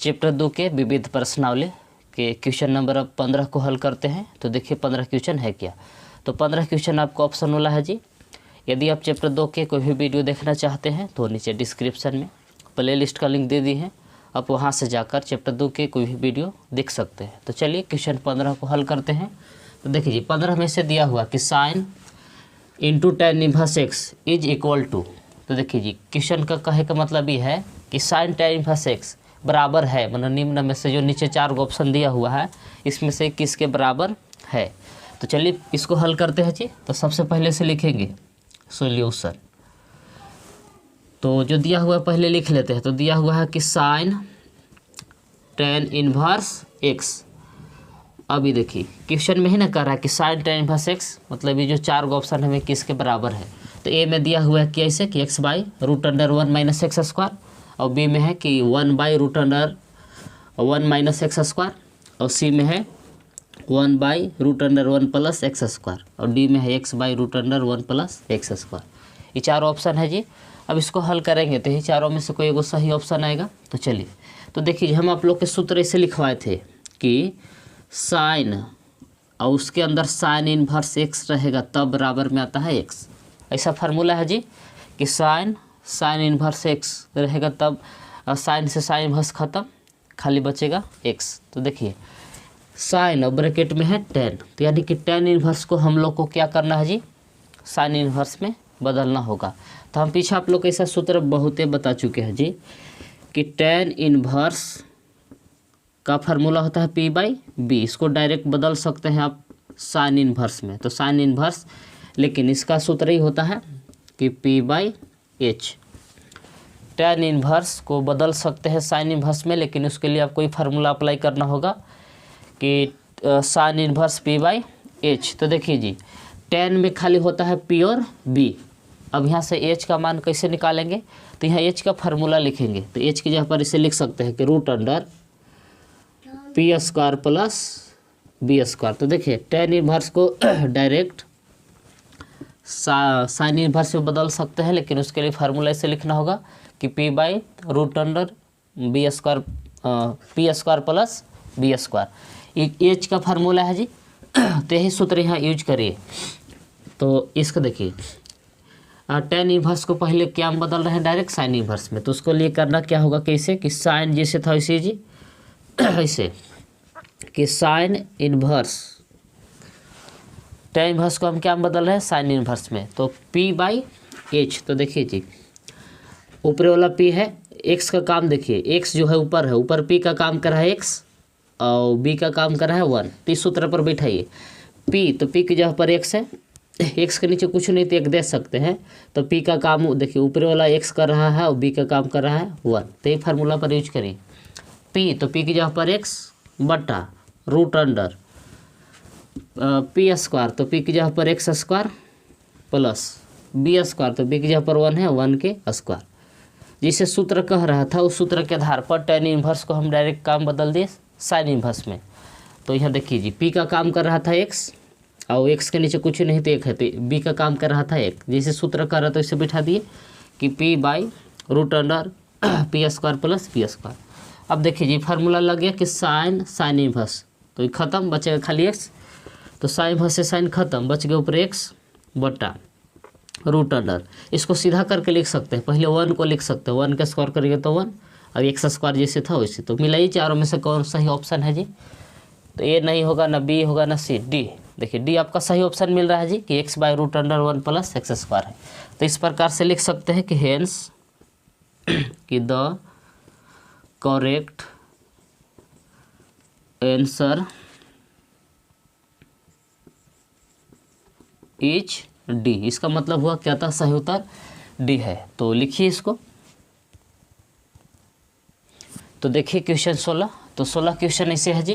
Chapter 2 के विविध प्रश्नावली के क्वेश्चन नंबर 15 को हल करते हैं। तो देखिए 15 क्वेश्चन है क्या। तो 15 क्वेश्चन आपको ऑप्शन वाला है जी। यदि आप चैप्टर 2 के कोई भी वीडियो देखना चाहते हैं तो नीचे डिस्क्रिप्शन में प्लेलिस्ट का लिंक दे दी है, आप वहां से जाकर चैप्टर 2 के कोई भी वीडियो देख सकते हैं। तो चलिए क्वेश्चन 15 को हल करते हैं। तो देखिए जी 15 में से दिया हुआ कि sine into tan inverse x is equal to. तो देखिए जी क्वेश्चन का कहे का मतलब ये है कि साइन tan इनवर्स एक्स बराबर है, मतलब निम्न में से जो नीचे 4 ऑप्शन दिया हुआ है इसमें से किसके बराबर है। तो चलिए इसको हल करते हैं जी। तो सबसे पहले से लिखेंगे सॉल्यूशन। तो जो दिया हुआ है पहले लिख लेते हैं। तो दिया हुआ है कि साइन tan इनवर्स एक्स। अभी देखिए क्वेश्चन में ही ना कह रहा है कि साइन tan इनवर्स एक्स, मतलब ये जो 4 ऑप्शन हमें किसके बराबर है। तो ए में दिया हुआ है कि ऐसे कि x by root under 1 minus x square, और बी में है कि 1 by root under 1 minus x square, और सी में है 1 by root under 1 plus x square, और डी में है x by root under 1 plus x square. ये 4 ऑप्शन है जी। अब इसको हल करेंगे तो ये चारों में से कोई एगो सही ऑप्शन आएगा। तो चलिए तो देखिए हम आप लोग के सूत्र ऐसे लिखवाए थे कि साइन और उसके अंदर साइन इनवर्स एक्स रहेगा तब बराबर में आता है एक्स। ऐसा फार्मूला है जी कि साइन इनवर्स एक्स रहेगा तब साइन से साइन इनवर्स खत्म, खाली बचेगा एक्स। तो देखिए साइन और ब्रैकेट में है tan, तो यानी कि tan इनवर्स को हम लोग को क्या करना है जी, साइन इनवर्स में बदलना होगा। तो हम पीछे आप लोग ऐसा सूत्र बहुते बता चुके हैं जी कि tan इनवर्स का फार्मूला होता है p/b। इसको डायरेक्ट बदल सकते हैं आप साइन इनवर्स में। तो साइन इनवर्स, लेकिन इसका सूत्र ही होता है कि p/h। tan इनवर्स को बदल सकते हैं साइन इनवर्स में, लेकिन उसके लिए आपको ये फार्मूला अप्लाई करना होगा कि साइन इनवर्स p/h। तो देखिए जी tan में खाली होता है p और b। अब यहाँ से h का मान कैसे निकालेंगे, तो यहाँ h का फार्मूला लिखेंगे। तो h की जगह पर इसे लिख सकते हैं कि root under p square plus b square. तो देखिए tan इनवर्स को डायरेक्ट साइन इनवर्स में बदल सकते हैं, लेकिन उसके लिए फार्मूला ऐसे लिखना होगा कि p by root under b square p square plus b square. H का फार्मूला है जी। तो यही सूत्र यहाँ यूज करिए। तो इसका देखिए tan इनवर्स को पहले क्या हम बदल रहे हैं, डायरेक्ट साइन इनवर्स में। तो उसको लिए करना क्या होगा, कैसे कि साइन जैसे था वैसे जी ऐसे कि साइन इनवर्स tan इनवर्स को हम क्या बदल रहे हैं, साइन इनवर्स में। तो p/h। तो देखिए जी ऊपर वाला p है, x का काम देखिए x जो है ऊपर p का काम कर रहा है x और b का काम कर रहा है 1। तो इस सूत्र पर बैठाइए p, तो p की जगह पर x है, x के नीचे कुछ नहीं तो एक दे सकते हैं। तो p का काम देखिए ऊपर वाला x कर रहा है और b का काम कर रहा है 1। तो ये फार्मूला पर यूज करिए p, तो p की जगह पर x बटा रूट अंडर p स्क्वायर, तो p की जगह पर x square plus b square, तो b की जगह पर 1 है 1 के स्क्वायर। जिसे सूत्र कह रहा था उस सूत्र के आधार पर tan इनवर्स को हम डायरेक्ट काम बदल दिए साइन इनवर्स में। तो यहाँ देखिए जी p का काम कर रहा था x और x के नीचे कुछ नहीं तो एक है, तो b का काम कर रहा था 1। जैसे सूत्र कर रहा था इसे बिठा दिए कि p by root under p square plus b square. अब देखिए जी फार्मूला लग गया कि साइन इनवर्स, तो ये खत्म बचेगा खाली x। तो साइन इनवर्स से साइन खत्म, बच गया ऊपर x बटा रूट अंडर। इसको सीधा करके लिख सकते हैं, पहले 1 को लिख सकते हैं, 1 का स्क्वायर करेंगे तो 1 और एक्स स्क्वायर जैसे था वैसे। तो मिलाइए चारों में से कौन सही ऑप्शन है जी। तो ए नहीं होगा, ना बी होगा, ना सी, डी। देखिए डी आपका सही ऑप्शन मिल रहा है जी कि x by root under 1 plus x square है। तो इस प्रकार से लिख सकते हैं कि हेंस कि the correct answer is D. इसका मतलब हुआ क्या था, सही उत्तर डी है। तो लिखिए इसको। तो देखिए क्वेश्चन 16। तो 16 क्वेश्चन ऐसे है जी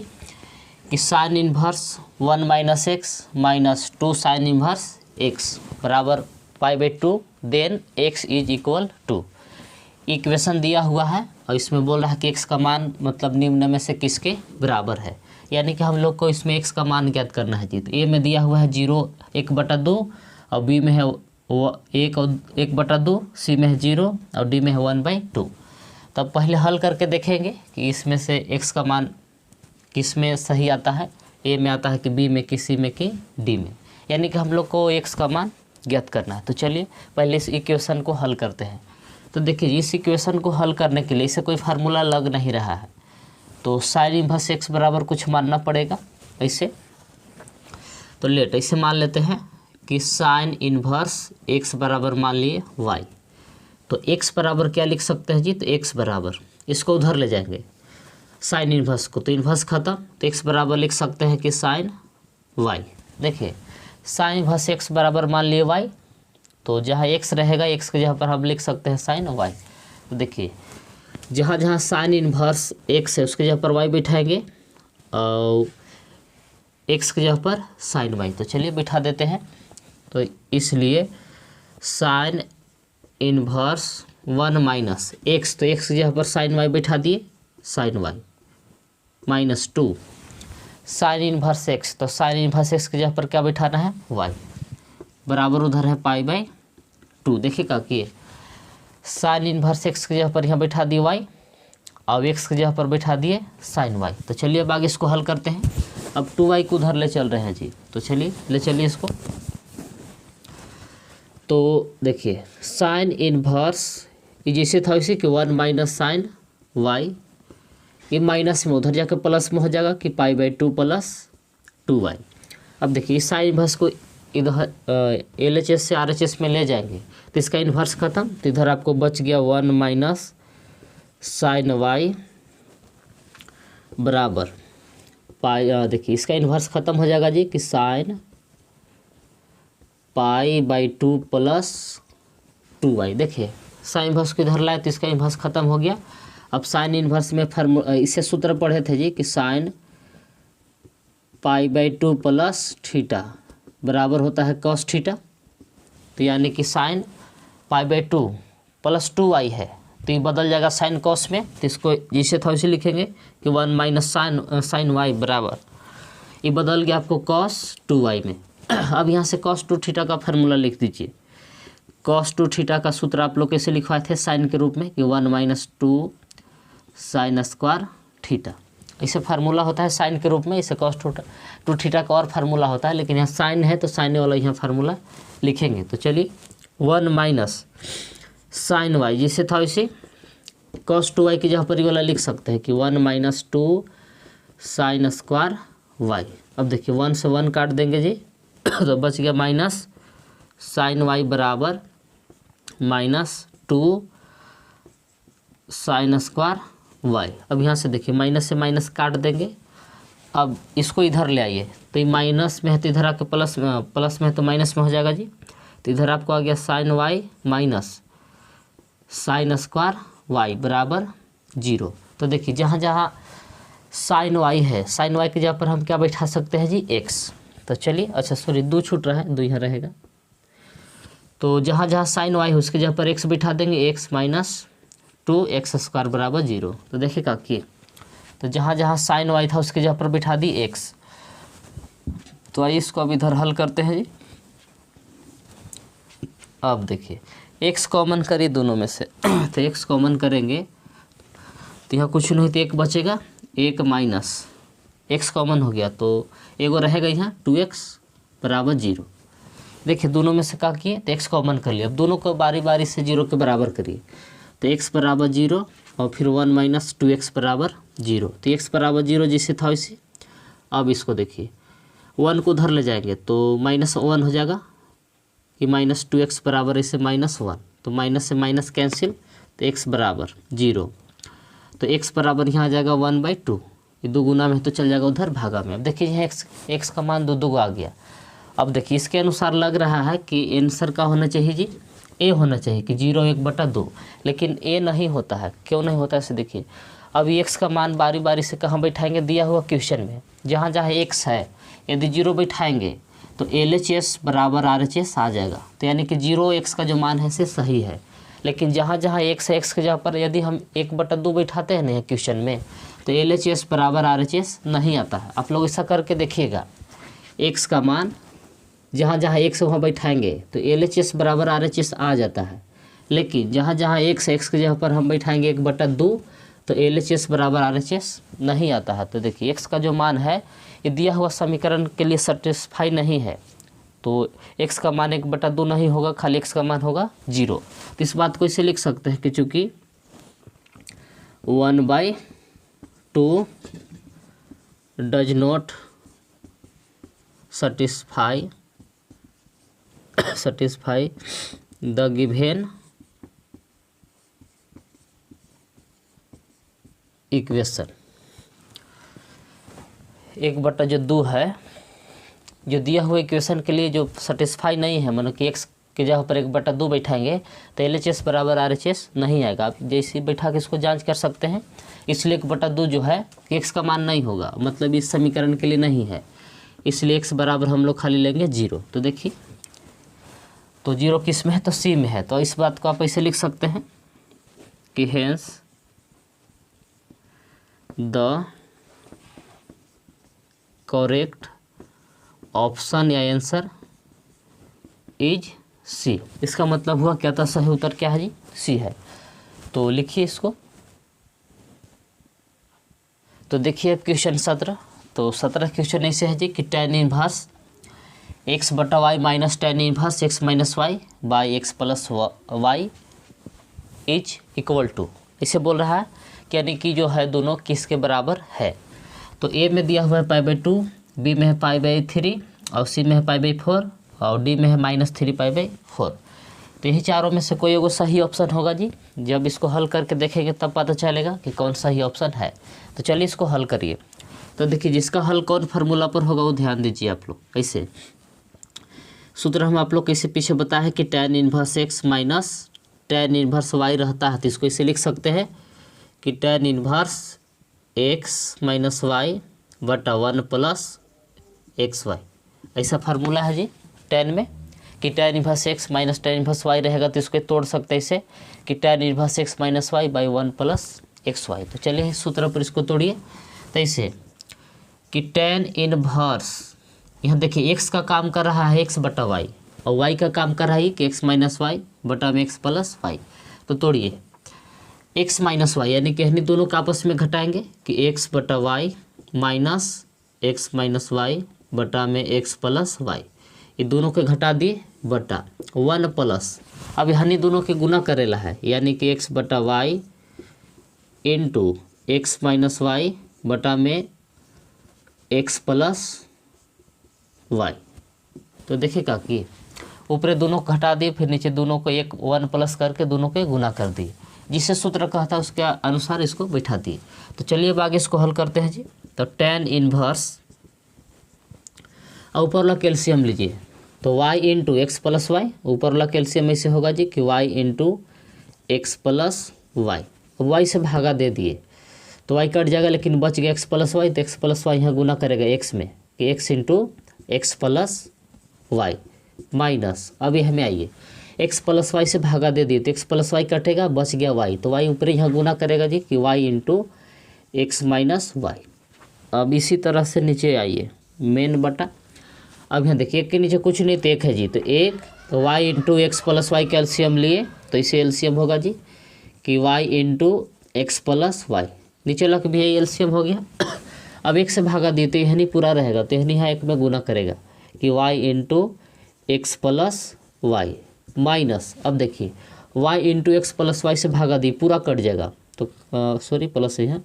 कि sine inverse 1 minus x minus 2 sine inverse x बराबर π/2, then x is equal to. Equation दिया हुआ है और इसमें बोल रहा है कि x का मान मतलब निम्न में से किसके बराबर है, यानी कि हम लोग को इसमें x का मान ज्ञात करना है जी। तो a में दिया हुआ है 0 1/2 और b में है 1 और 1/2, c में है 0 और d में है 1/2। तब पहले हल करके देखेंगे कि इसमें से x का मान किस में सही आता है, a में आता है कि b में, कि c में, कि d में, यानी कि हम लोग को x का मान ज्ञात करना है। तो चलिए पहले इस इक्वेशन को हल करते हैं। तो देखिए इस इक्वेशन को हल करने के लिए इसे कोई फार्मूला लग नहीं रहा है, तो साइन इन्वर्स x बराबर कुछ मानना पड़ेगा ऐसे। तो लेट ऐसे मान लेते हैं कि साइन इन्वर्स x बराबर मान लिए y। तो x बराबर क्या लिख सकते हैं जी, तो x बराबर इसको उधर ले जाएंगे साइन इन्वर्स को, तो इन्वर्स खत्म, तो x बराबर लिख सकते हैं कि साइन y। देखिए साइन इन्वर्स x बराबर मान लिए y, तो जहाँ x रहेगा x के जगह पर हम लिख सकते हैं साइन y। तो देखिए जहाँ जहाँ साइन इन्वर्स x है उसके जगह पर y बिठाएंगे और x के जगह पर साइन y। तो चलिए बिठा देते हैं। तो इसलिए साइन इन्वर्स 1 माइनस x, तो x की जगह पर साइन y बिठा दिए sine y minus 2 sine inverse x, तो साइन इन्वर्स x की जगह पर क्या बिठाना है y बराबर उधर है पाई बाई 2। देखिएगा कि साइन इन्वर्स x की जगह पर यहाँ बिठा दिए y और x की जगह पर बिठा दिए साइन y। तो चलिए अब आगे इसको हल करते हैं। अब 2y को उधर ले चल रहे हैं जी, तो चलिए ले चलिए इसको। तो देखिए साइन इन्वर्स ये जैसे था वैसे कि 1 माइनस साइन y, ये माइनस में उधर जाकर प्लस में हो जाएगा कि पाई बाई 2 प्लस 2y। अब देखिए इस साइन इन्वर्स को इधर LHS से RHS में ले जाएंगे तो इसका इन्वर्स खत्म, तो इधर आपको बच गया 1 माइनस साइन y बराबर पाई, देखिए इसका इन्वर्स खत्म हो जाएगा जी कि sine pi by 2 plus 2y। देखिए साइन इन्वर्स को इधर लाए तो इसका इन्वर्स खत्म हो गया। अब साइन इन्वर्स में इसे सूत्र पढ़े थे जी कि sine pi by 2 plus theta बराबर होता है कॉस थीटा। तो यानी कि sine pi by 2 plus 2y है, तो ये बदल जाएगा साइन कॉस में, तो इसको जैसे था वैसे लिखेंगे कि 1 माइनस साइन y बराबर ये बदल गया आपको कॉस 2y में। अब यहाँ से कॉस 2 थीटा का फार्मूला लिख दीजिए। कॉस 2 थीटा का सूत्र आप लोग कैसे लिखवाए थे साइन के रूप में कि 1 माइनस 2 साइन स्क्वायर थीटा, इसे फार्मूला होता है साइन के रूप में। इसे कॉस 2 थीटा का और फार्मूला होता है, लेकिन यहाँ साइन है तो साइन वाला यहाँ फार्मूला लिखेंगे। तो चलिए 1 माइनस साइन y जिसे था वैसे कॉस 2y की जगह पर ये वाला लिख सकते हैं कि 1 माइनस 2 साइन स्क्वायर y। अब देखिए 1 से 1 काट देंगे जी तो बच गया माइनस साइन y बराबर माइनस 2 साइन स्क्वायर y। अब यहाँ से देखिए माइनस से माइनस काट देंगे। अब इसको इधर ले आइए, तो ये माइनस में है तो इधर आके प्लस में है तो माइनस में हो जाएगा जी। तो इधर आपको आ गया sine y minus sine square y बराबर 0। तो देखिए जहाँ जहाँ साइन y है, साइन y की जगह पर हम क्या बैठा सकते हैं जी x। तो चलिए अच्छा सॉरी 2 छूट रहा है, 2 यहाँ रहेगा। तो जहाँ जहाँ साइन y है उसकी जगह पर x बिठा देंगे, x माइनस 2x स्क्वायर बराबर 0। तो देखिएगा कि तो जहाँ जहाँ साइन y था उसकी जगह पर बिठा दी x। तो आइए इसको अब इधर हल करते हैं जी। अब देखिए x कॉमन करिए दोनों में से तो x कॉमन करेंगे तो यहाँ कुछ नहीं तो 1 बचेगा, 1 माइनस x कॉमन हो गया तो एगो रहेगा यहाँ 2x बराबर 0। देखिए दोनों में से क्या किए तो x कॉमन कर लिया। अब दोनों को बारी बारी से 0 के बराबर करिए, तो x बराबर 0 और फिर 1 माइनस 2x बराबर 0। तो x बराबर 0 जैसे था वैसे। अब इसको देखिए 1 को उधर ले जाएंगे तो माइनस 1 हो जाएगा कि माइनस 2x बराबर ऐसे माइनस 1, तो माइनस से माइनस कैंसिल, तो x बराबर 0। तो x बराबर यहाँ आ जाएगा 1/2, ये 2 गुना में तो चल जाएगा उधर भागा में। अब देखिए यहाँ x का मान 2 आ गया। अब देखिए इसके अनुसार लग रहा है कि आंसर का होना चाहिए जी a होना चाहिए कि 0/1/2, लेकिन a नहीं होता है। क्यों नहीं होता है इसे देखिए। अब x का मान बारी बारी से कहाँ बैठाएंगे, दिया हुआ क्वेश्चन में जहाँ जहाँ x है यदि 0 बैठाएंगे तो LHS बराबर RHS आ जाएगा। तो यानी कि 0x का जो मान है से सही है, लेकिन जहाँ जहाँ x है x के जगह पर यदि हम 1/2 बैठाते हैं ना क्वेश्चन में तो LHS बराबर RHS नहीं आता है। आप लोग ऐसा करके देखिएगा, x का मान जहाँ जहाँ x वहाँ बैठाएंगे तो LHS बराबर RHS आ जाता है, लेकिन जहाँ जहाँ एक्स के जगह पर हम बैठाएंगे 1/2 तो LHS बराबर RHS नहीं आता है। तो देखिए एक्स का जो मान है ये दिया हुआ समीकरण के लिए सेटिस्फाई नहीं है, तो एक्स का मान 1/2 नहीं होगा, खाली एक्स का मान होगा 0। तो इस बात को इसे लिख सकते हैं कि चूँकि 1/2 does not satisfy the given equation. 1/2 है जो दिया हुआ इक्वेशन के लिए जो सेटिस्फाई नहीं है, मानो कि एक्स के जगह पर 1/2 बैठाएंगे तो LHS बराबर RHS नहीं आएगा। आप जैसे बैठा के इसको जांच कर सकते हैं। इसलिए 1/2 जो है एक्स का मान नहीं होगा, मतलब इस समीकरण के लिए नहीं है, इसलिए एक्स बराबर हम लोग खाली लेंगे 0। तो देखिए तो 0 किस में है, तो C में है। तो इस बात को आप ऐसे लिख सकते हैं कि हेंस द करेक्ट ऑप्शन या आंसर इज C। इसका मतलब हुआ क्या था, सही उत्तर क्या है जी, C है। तो लिखिए इसको। तो देखिए अब क्वेश्चन 17। तो 17 क्वेश्चन ऐसे है जी कि tan inverse x/y minus tan inverse x minus y by x plus y is equal to, इसे बोल रहा है कि यानी कि जो है दोनों किसके बराबर है। तो A में दिया हुआ है π/2, B में है π/3 और C में है π/4 और D में है -3 π/4। तो यही चारों में से कोई एगो सही ऑप्शन होगा जी। जब इसको हल करके देखेंगे तब पता चलेगा कि कौन सही ऑप्शन है। तो चलिए इसको हल करिए। तो देखिए जिसका हल कौन फार्मूला पर होगा वो ध्यान दीजिए आप लोग। कैसे सूत्र हम आप लोग कैसे पीछे बताया है कि tan inverse x minus tan inverse y रहता है, तो इसको इसे लिख सकते हैं कि tan inverse x minus y बटा 1 प्लस XY। ऐसा फार्मूला है जी tan में कि tan inverse x minus tan inverse y रहेगा, तो इसको तोड़ सकते हैं इसे कि tan inverse x minus y by 1 plus XY। तो चलिए सूत्र पर इसको तोड़िए। तो ऐसे कि tan इनवर्स, यहाँ देखिए x का काम कर रहा है x/y और y का काम कर रहा है कि x माइनस वाई बटा में x प्लस वाई। तो तोड़िए x माइनस वाई यानी कि हमने दोनों का आपस में घटाएंगे कि x/y minus x minus y बटा में x प्लस वाई, ये दोनों के घटा दिए बटा 1 प्लस, अब हनी दोनों के गुना करेला है यानी कि x/y into x minus y बटा में x प्लस वाई। तो देखिएगा कि ऊपर दोनों को घटा दिए, फिर नीचे दोनों को 1 प्लस करके दोनों के गुना कर दिए, जिससे सूत्र कहता है उसके अनुसार इसको बैठा दिए। तो चलिए अब आगे इसको हल करते हैं जी। तो tan इनवर्स ऊपर वाला कैल्शियम लीजिए, तो y into x plus y, ऊपर वाला कैल्शियम ऐसे होगा जी कि y into x plus y, y से भागा दे दिए तो y कट जाएगा लेकिन बच गया x प्लस वाई, तो x प्लस वाई यहाँ गुना करेगा x में कि x into x plus y minus, अभी हमें आइए x प्लस वाई से भागा दे दिए तो x प्लस वाई कटेगा, बच गया y, तो y ऊपर यहाँ गुना करेगा जी कि y into x minus y. अब इसी तरह से नीचे आइए मेन बटा, अब यहाँ देखिए एक के नीचे कुछ नहीं तो एक है जी, तो एक तो y into x plus y का एलसीएम लिए तो इसे एलसीएम होगा जी कि y into x plus y, नीचे लग भी एलसीएम हो गया। अब एक से भागा दिए तो यह नहीं पूरा रहेगा, तो यह यहाँ एक में गुना करेगा कि y into x plus y minus, अब देखिए y into x plus y से भागा दिए पूरा कट जाएगा, तो सॉरी प्लस है यहाँ,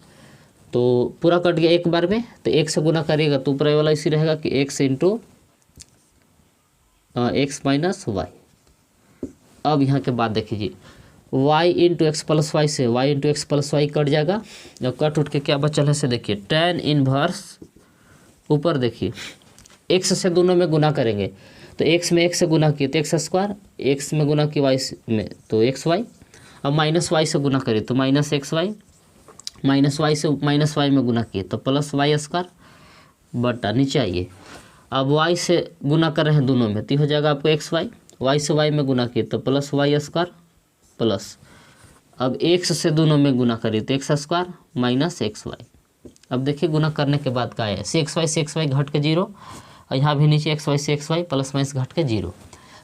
तो पूरा कट गया एक बार में, तो एक से गुना करिएगा तो ऊपर वाला इसी रहेगा कि x into x minus y. अब यहाँ के बाद देखिए y into x plus y से y into x plus y कट जाएगा, जब कट उठ के क्या बचल है से देखिए tan इनवर्स ऊपर देखिए x से दोनों में गुना करेंगे तो x में x से गुना किए तो एक्स स्क्वायर, x में गुना किए y में तो एक्स वाई, अब माइनस वाई से गुना करिए तो minus x y, minus y से माइनस वाई में गुना किए तो प्लस वाई स्क्वायर बटा, नीचे आइए अब y से गुना कर रहे हैं दोनों में तो हो जाएगा आपको एक्स वाई, वाई से y में गुना किए तो प्लस वाई स्क्वायर प्लस, अब x से दोनों में गुना करिए तो x square minus x y. अब देखिए गुना करने के बाद क्या है, से एक्स वाई घट के 0 और यहाँ भी नीचे एक्स वाई से एक्स वाई प्लस माइनस घट के 0,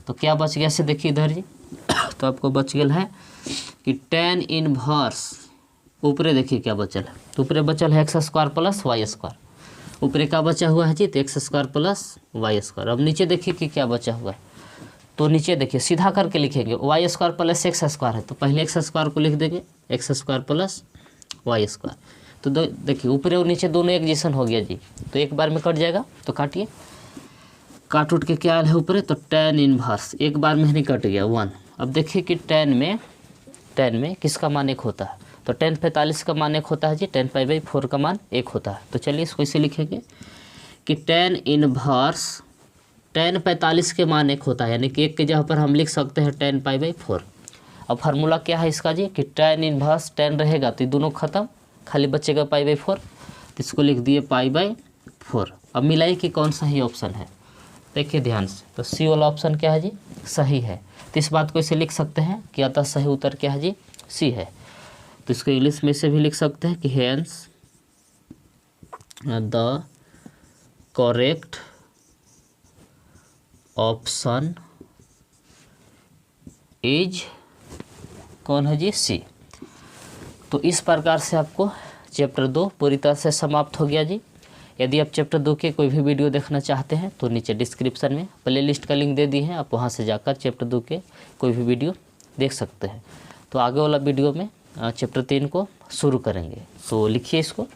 तो क्या बच गया से देखिए इधर जी तो आपको बच गया है कि tan इनवर्स, ऊपरे देखिए क्या बचल है, तो ऊपरे बचल है x square plus y square, ऊपरे का बचा हुआ है जी तो x square plus y square. अब नीचे देखिए कि क्या बचा हुआ है, तो नीचे देखिए सीधा करके लिखेंगे y square plus x square है, तो पहले एक्स स्क्वायर को लिख देंगे x square plus y square. तो देखिए ऊपर और नीचे दोनों एक जैसन हो गया जी, तो एक बार में कट जाएगा, तो काटिए, काट उठ के क्या आया है ऊपर, तो tan इनवर्स एक बार में नहीं कट गया 1। अब देखिए कि tan में किसका मान 1 होता है, तो tan 45 का मान 1 होता है जी, tan π/4 का मान 1 होता है। तो चलिए इसको इसे लिखेंगे कि tan इनवर्स tan 45 के मान 1 होता है, यानी कि 1 के जगह पर हम लिख सकते हैं tan π/4। अब फार्मूला क्या है इसका जी कि tan इनवर्स tan रहेगा तो ये दोनों खत्म, खाली बचेगा π/4, तो इसको लिख दिए π/4। अब मिलाइए कि कौन सा ही ऑप्शन है, देखिए ध्यान से, तो सी वाला ऑप्शन क्या है जी, सही है। तो इस बात को इसे लिख सकते हैं कि अतः सही उत्तर क्या है जी, सी है। तो इसको इंग्लिश में से भी लिख सकते हैं कि hence the correct option is कौन है जी, सी। तो इस प्रकार से आपको चैप्टर 2 पूरी तरह से समाप्त हो गया जी। यदि आप चैप्टर 2 के कोई भी वीडियो देखना चाहते हैं तो नीचे डिस्क्रिप्शन में प्लेलिस्ट का लिंक दे दिए हैं, आप वहां से जाकर चैप्टर 2 के कोई भी वीडियो देख सकते हैं। तो आगे वाला वीडियो में चैप्टर 3 को शुरू करेंगे, तो लिखिए इसको।